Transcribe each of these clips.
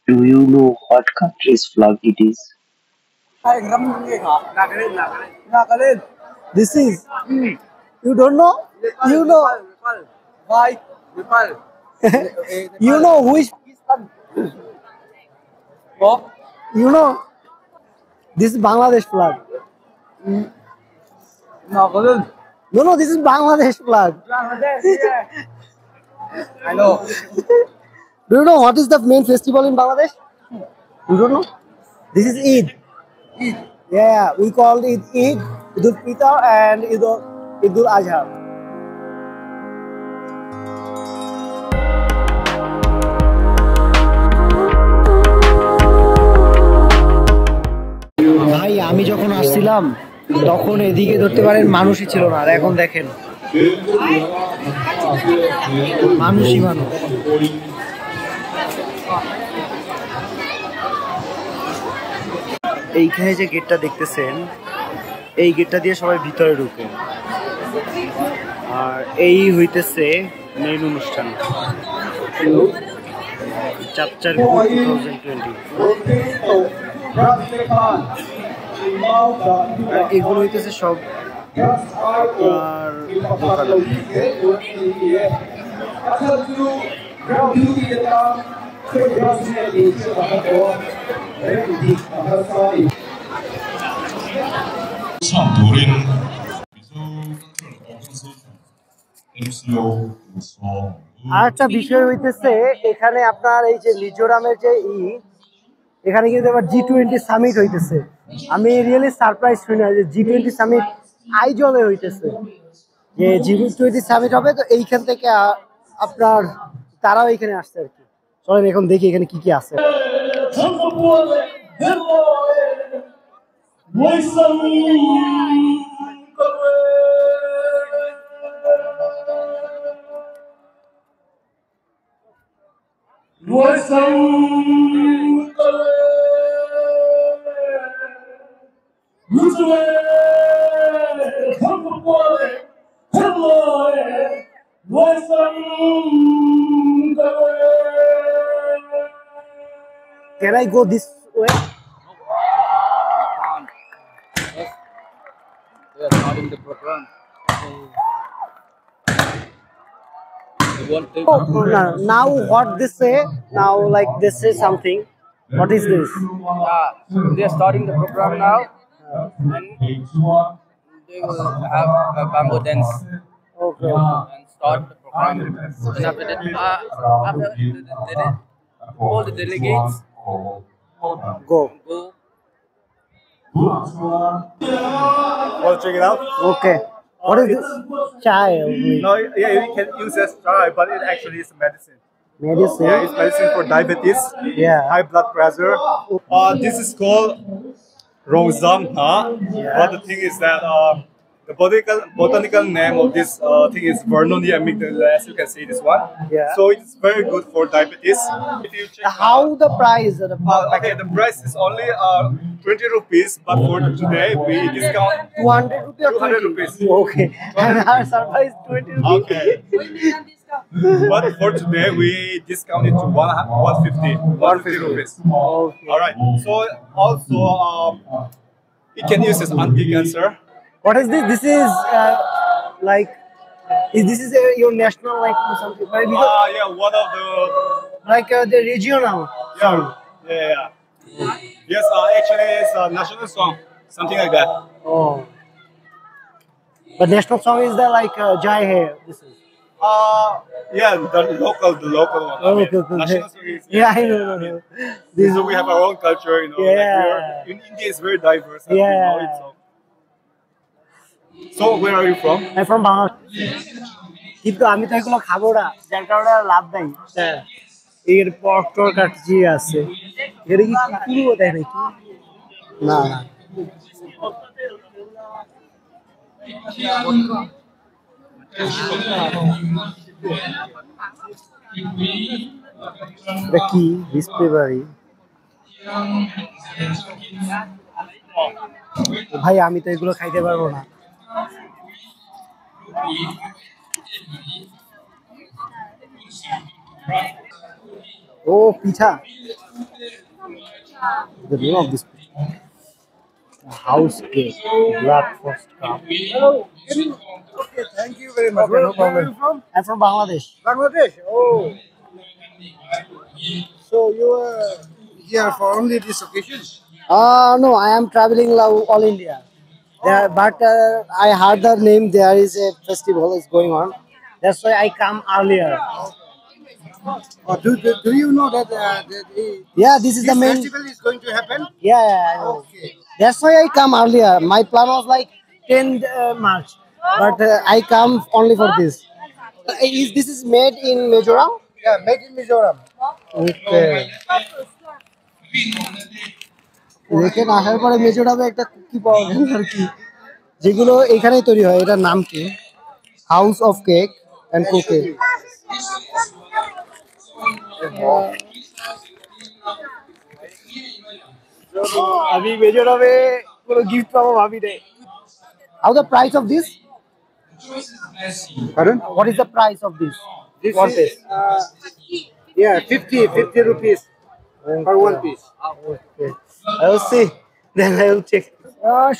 Do you know what country's flag it is? This is you don't know? You know you know which you know this is Bangladesh flag. No, this is Bangladesh flag. I know. Do you know what is the main festival in Bangladesh? You don't know? This is Eid. Yeah, we call it Eid, Idul Fitr, and Idul Adha. ভাই আমি যখন আসছিলাম তখন এদিকে ধরতে পারেন মানুষই ছিল না, আর এখন দেখেন মানুষই মানুষ। এইখানে যে গেটটা দেখতেছেন, এই গেটটা দিয়ে সবাই ভিতরে ঢুকে, আর এই হইতেছে মেইন অনুষ্ঠান চাপচার 2020। এগুলো হইতেছে সব আর আরেকটা বিষয় হইতেছে এখানে আপনার এই যে মিজোরামের যে এখানে কিন্তু আবার G20 সামিট হইতেছে। আমি রিয়েলি সারপ্রাইজ হই না যে G20 সামিট আইজলে হইতেছে, যে G20 সামিট হবে, তো এইখান থেকে আপনার তারাও এখানে আসছে আর কি। চলেন এখন দেখি এখানে কি কি আছে। Can I go this way? We are starting the program. You want to? Oh, no. Now what they say? Now like they say something. What is this? They are starting the program now, and they will have a bamboo dance Okay. and start the program. And after that, all the delegates Go. go. Want to check it out? Okay. What is this? Chai only. No, yeah, you can use as chai, but it actually is medicine. Medicine. Yeah, it's medicine for diabetes, Yeah. high blood pressure. This is called rosam, but the thing is that the botanical name of this thing is Vernonia amygdala, as you can see this one. Yeah. So it's very good for diabetes. If you check How the price? okay, the price is only 20 rupees, but for today we discount 200 rupees or 200 20? rupees. Okay. And our surprise 20 rupees. Okay. But for today we discount it to 150 rupees. Okay. All right. So also it can use as anti-cancer. What is this? This is like, this is your national like something, right? Because, Yeah, one of the like the regional song. yeah. Yes, actually it's a national song, something like that. Oh. But national song is the like Jai Hai. This is. Yeah, the local one. I mean, Okay, okay. national song is, Yeah, I know. This we have our own culture, you know. Yeah. Like in India, it's very diverse. As we Yeah. know it, so where are you from? I'm from Bangladesh. কিন্তু আমি তো এগুলো খাবো না, যার কারণে আর লাভ নাই। এর পটর কাটজি আছে, এর কি কুকুরও দেয় নাকি? না না, এটা কি ডিসপ্লে বাড়ি? ভাই আমি তো এগুলো খাইতে পারবো না। ও পিঠা, The name of this house cake, Black Forest Cup. Okay, thank you very much. Okay, no Where are you problem. from? I'm from Bangladesh. Bangladesh. Oh, so you were here for only this occasion? No, I am traveling all India. There, but I heard the name. There is a festival is going on. That's why I come earlier. Or do you know that, Yeah, this is this the main. festival is going to happen? Yeah, I know. Okay. That's why I come earlier. My plan was like 10th March, but I come only for this. This is made in Mizoram? Yeah, made in Mizoram. Okay. দেখেন আসার পরে মেজোরামে একটা cookie পাওয়া গেল আর কি, যেগুলো এখানেই তৈরি হয়। এটার নাম কি? House of cake and cookie. আমি মেজোরামে কোনো গিফট পাবো ভাবি রে। How the price of this? Pardon? What is the price of this? This One is, piece. yeah, 50 rupees for one piece. Okay. I will see. Then I will check.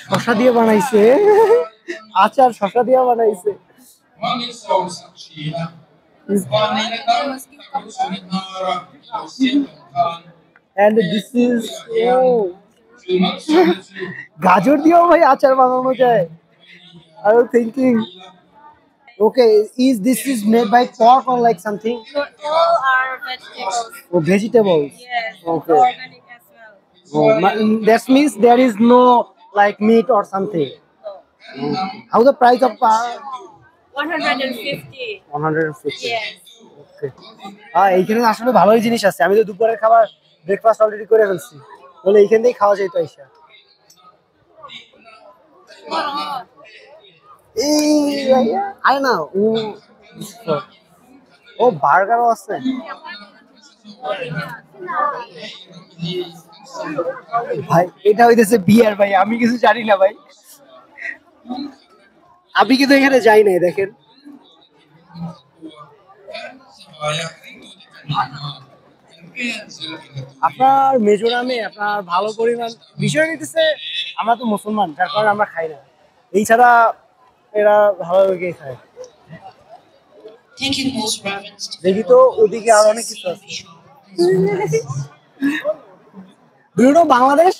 শশা দিয়ে বানাইছে, আচার শশা দিয়ে বানাইছে। And this is গাজর দিয়েও ভাই আচার বানানো যায়। I was thinking, okay, this is made by pork or like something? All are vegetables. Oh, vegetables. Yes. Okay. Organic as well. That means there is no like meat or something. How the price of 150. 150? Yes. Okay. এইখানে আসলে ভালোই জিনিস আছে। আমি তো দুপুরের খাবার breakfast already করে ফেলছি, বলে এইখান থেকেই খাওয়া যেত আইসা। আয় না ও বার্গারও আছে। ভাই এটা হইতেছে বিয়ার ভাই, আমি কিছু জানি না ভাই, আমি কিন্তু এখানে যাই নাই। দেখেন আপনার মিজোরামে আপনার ভালো পরিমাণ বিষয় নিতেছে। আমরা তো মুসলমান, যার কারণে আমরা খাই না। এই ছাড়া এরা ভালোভাবে খায়। দেখি তো ওদিকে আর অনেক কিছু আছে। Do you know Bangladesh?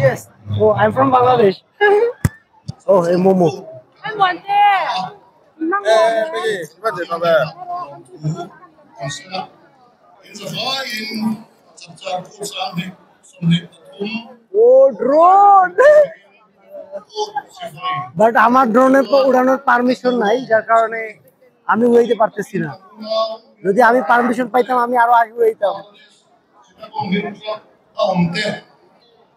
Yes. Oh, I'm from Bangladesh. Oh, hey, Momo. I want it. Oh, drone. But আমার ড্রোনে উড়ানোর পারমিশন নাই, যার কারণে আমি উড়াইতে পারতেছি না। যদি আমি পারমিশন পাইতাম আমি আরো আগে উড়াইতাম।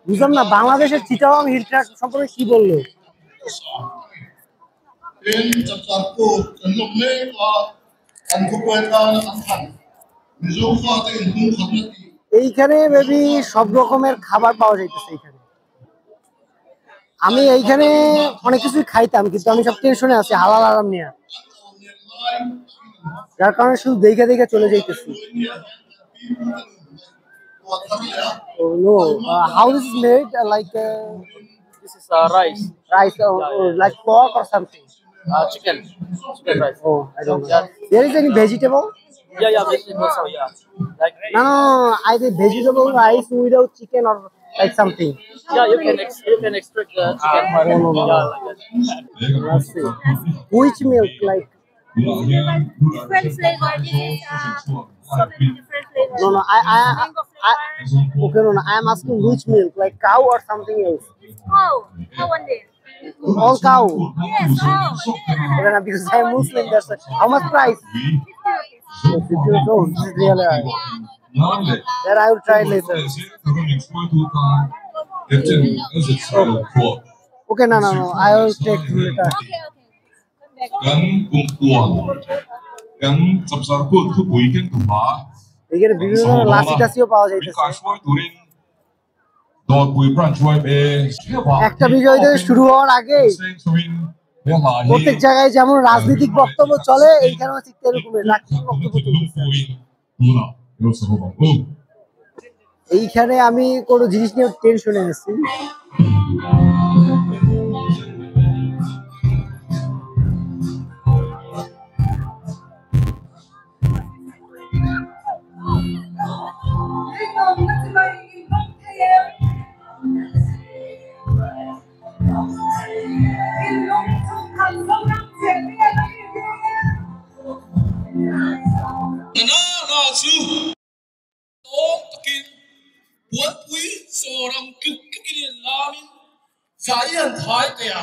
বুঝলাম না বাংলাদেশের চিটাগাং হিল ট্র্যাক সম্পর্কে কি বললো? এইখানে বেবি সব রকমের খাবার পাওয়া যাইতেছে এইখানে। আমি এইখানে অনেক কিছুই খাইতাম, কিন্তু আমি সব টেনশনে আছি হালাল আরাম নিয়ে, যার কারণে শুধু দেখে দেখে চলে যাইতেছি। Oh no, how this is made? This is rice. Rice, like pork or something? Chicken rice. Oh, I don't know. There is any vegetable? Yeah, vegetables. Yeah, like No, I did vegetable rice without chicken or like something. yeah, you can extract the chicken. No. Yeah, like that. Let's see. Which milk? Like Different flavor. This is so many different flavors. no, Mango okay, flavor. no. I am asking which milk, like cow or something else. How one day? All cow. Yes, cow. Okay, because I am Muslim, that's why. How much price? 50 rupees. Oh, this is really high. Then I will try later. Okay, no. I will take later. Okay. Gắn sập sập cuộn thứ bụi cái tủ má. এখানে বিভিন্ন ধরনের লাসি টাসিও পাওয়া যাইতেছে। একটা বিষয় থেকে শুরু হওয়ার আগে প্রত্যেক জায়গায় যেমন রাজনৈতিক বক্তব্য চলে, এইখানেও ঠিক এরকমের রাজনৈতিক বক্তব্য চলতেছে। এইখানে আমি কোনো জিনিস নিয়ে টেনশনে আছি। What we saw on Kikili Lamin, Zion Tiger.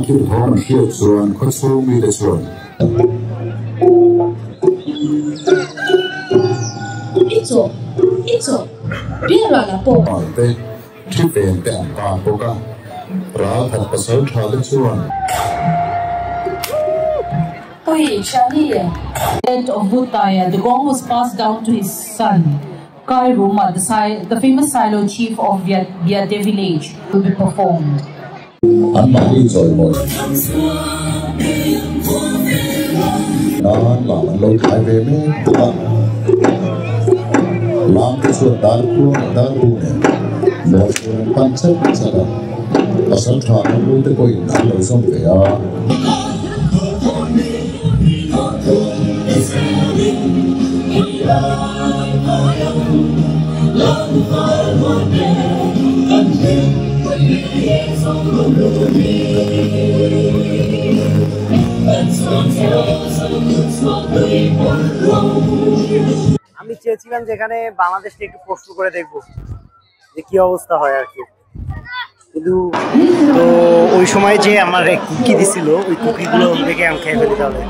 ที่ท้องเที่ยวส่วนเขาสู้มีแต่ส่วน一左一左别乱了步อ่อนเต้ที่เป็นแต่งตาโปกะราถัดประเสริฐชาติส่วนEnd of Bhuttaya, the gong was passed down to his son, Kai Ruma, the famous silo chief of Vietde village, will be performed. Anh mà đi rồi mọi nó làm anh lâu thái về mấy bạn làm cái chuyện đa khu này một chuyện quan trọng sao đó và sáng thoáng nó luôn tới coi anh lâu xong về আমি চেয়েছিলাম যেখানে বাংলাদেশকে একটু প্রশ্ন করে দেখবো যে কি অবস্থা হয় আর কি, কিন্তু তো ওই সময় যে আমার কুকি দিছিল ওই কুকিগুলো দেখে আমি খেয়ে ফেলি তাহলে।